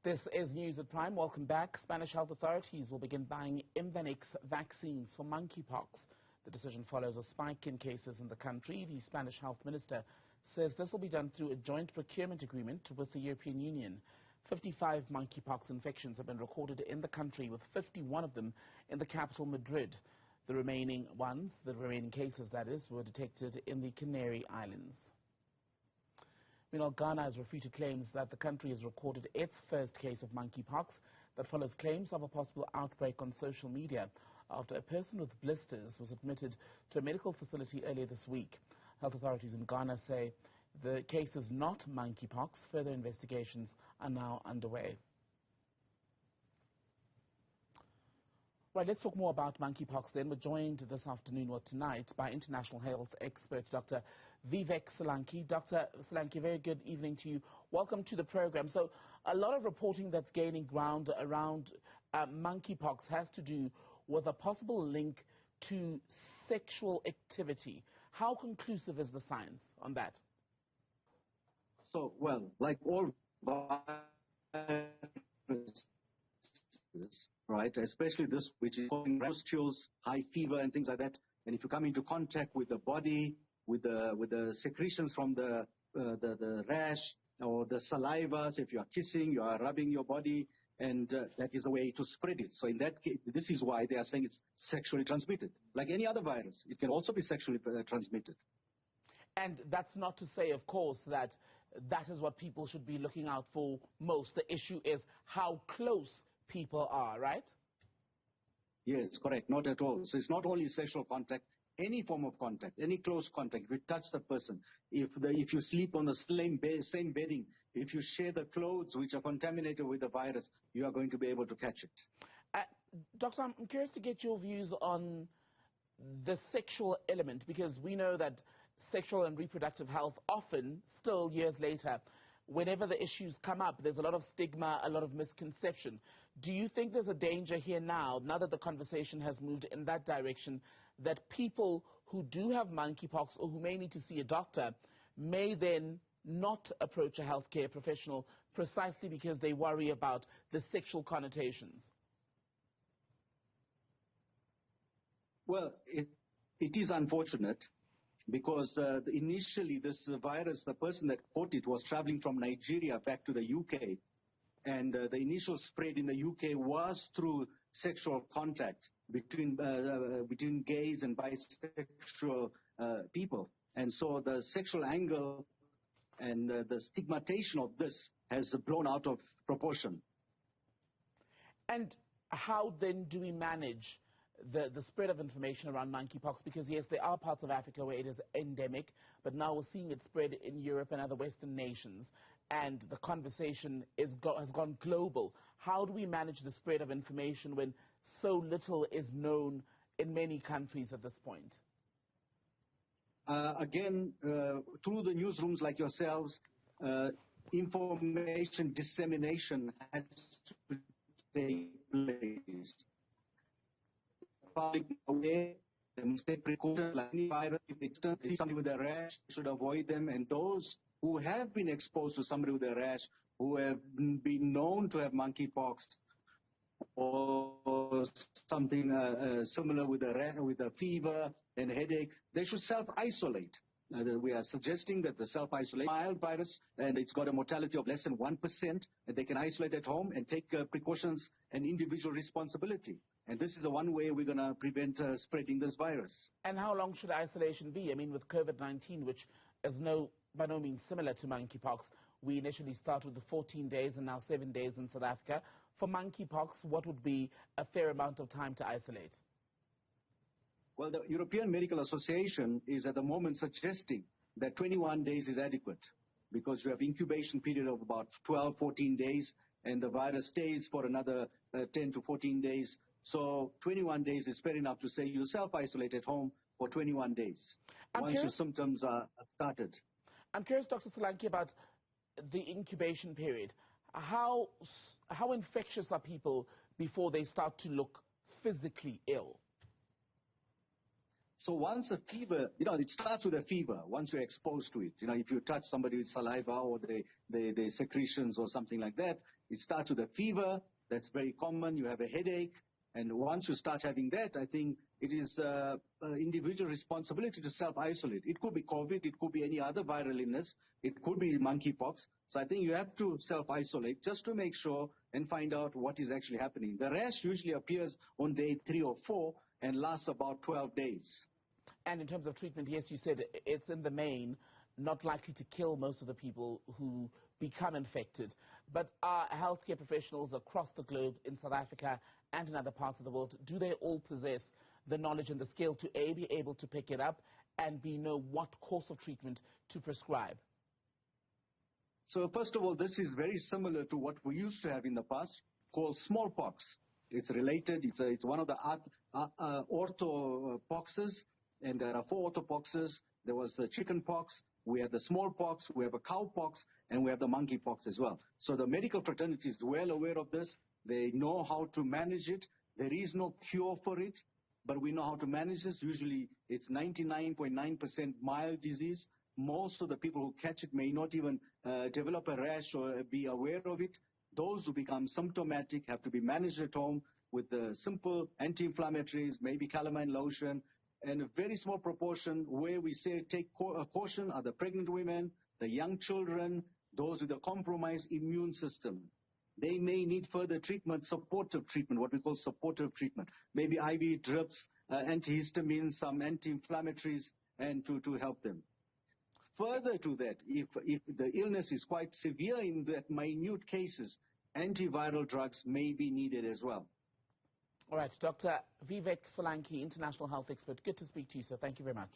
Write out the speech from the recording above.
This is News at Prime. Welcome back. Spanish health authorities will begin buying Imvanex vaccines for monkeypox. The decision follows a spike in cases in the country. The Spanish health minister says this will be done through a joint procurement agreement with the European Union. 55 monkeypox infections have been recorded in the country, with 51 of them in the capital, Madrid. The remaining cases, that is, were detected in the Canary Islands. Meanwhile, Ghana has refuted claims that the country has recorded its first case of monkeypox. That follows claims of a possible outbreak on social media after a person with blisters was admitted to a medical facility earlier this week. Health authorities in Ghana say the case is not monkeypox. Further investigations are now underway. Right, let's talk more about monkeypox then. We're joined this afternoon or tonight by international health expert Dr Vivek Solanki. Dr Solanki, very good evening to you. Welcome to the program. So a lot of reporting that's gaining ground around monkeypox has to do with a possible link to sexual activity. How conclusive is the science on that? So, well, like all viruses, right, especially this, which is causing pustules, high fever and things like that. And if you come into contact with the body, with the secretions from the rash or the saliva, so if you are kissing, you are rubbing your body, and that is a way to spread it. So in that case, this is why they are saying it's sexually transmitted. Like any other virus, it can also be sexually transmitted. And that's not to say, of course, that that is what people should be looking out for most. The issue is how close people are, right? Yes, correct. Not at all. So it's not only sexual contact, any form of contact, any close contact. If you touch the person, if you sleep on the same bedding, if you share the clothes which are contaminated with the virus, you are going to be able to catch it. Doctor, I'm curious to get your views on the sexual element, because we know that sexual and reproductive health often, still years later, whenever the issues come up, there's a lot of stigma, a lot of misconception. Do you think there's a danger here now that the conversation has moved in that direction, that people who do have monkeypox or who may need to see a doctor may then not approach a healthcare professional precisely because they worry about the sexual connotations? Well, it is unfortunate, because initially this virus, the person that caught it was traveling from Nigeria back to the UK. And the initial spread in the UK was through sexual contact between gays and bisexual people. And so the sexual angle and the stigmatization of this has blown out of proportion. And how then do we manage the spread of information around monkeypox? Because yes, there are parts of Africa where it is endemic, but now we're seeing it spread in Europe and other Western nations, and the conversation has gone global. How do we manage the spread of information when so little is known in many countries at this point? Again, through the newsrooms like yourselves, information dissemination has to take place. Public aware, they must take precautions like any virus. If they see somebody with a rash, they should avoid them. And those who have been exposed to somebody with a rash, who have been known to have monkeypox or something similar with a fever and headache, they should self-isolate. We are suggesting that the self-isolate mild virus, and it's got a mortality of less than 1%, and they can isolate at home and take precautions and individual responsibility. And this is the one way we're going to prevent spreading this virus. And how long should isolation be? I mean, with COVID-19, which is by no means similar to monkeypox, we initially started with the 14 days and now 7 days in South Africa. For monkeypox, what would be a fair amount of time to isolate? Well, the European Medical Association is at the moment suggesting that 21 days is adequate, because you have incubation period of about 12, 14 days, and the virus stays for another 10 to 14 days. So 21 days is fair enough to say you self-isolate at home for 21 days once your symptoms are started. I'm curious, Dr. Solanki, about the incubation period. How infectious are people before they start to look physically ill? So once a fever, it starts with a fever once you're exposed to it. If you touch somebody with saliva or the secretions or something like that, it starts with a fever. That's very common. You have a headache. And once you start having that, I think it is individual responsibility to self-isolate. It could be COVID. It could be any other viral illness. It could be monkeypox. So I think you have to self-isolate just to make sure and find out what is actually happening. The rash usually appears on day 3 or 4 and lasts about 12 days. And in terms of treatment, yes, you said it's in the main not likely to kill most of the people who become infected. But are healthcare professionals across the globe, in South Africa and in other parts of the world, do they all possess the knowledge and the skill to A, be able to pick it up, and B, know what course of treatment to prescribe? So first of all, this is very similar to what we used to have in the past, called smallpox. It's related. It's one of the orthopoxes, and there are 4 orthopoxes. There was the chicken pox, we have the smallpox, we have a cowpox, and we have the monkeypox as well. So the medical fraternity is well aware of this. They know how to manage it. There is no cure for it, but we know how to manage this. Usually it's 99.9% mild disease. Most of the people who catch it may not even develop a rash or be aware of it. Those who become symptomatic have to be managed at home with the simple anti-inflammatories, maybe calamine lotion, and a very small proportion where we say take caution are the pregnant women, the young children, those with a compromised immune system. They may need further treatment, supportive treatment, what we call supportive treatment. Maybe IV drips, antihistamines, some anti-inflammatories, and to help them. Further to that, if the illness is quite severe in that minute cases, antiviral drugs may be needed as well. All right, Dr. Vivek Solanki, international health expert. Good to speak to you, sir. Thank you very much.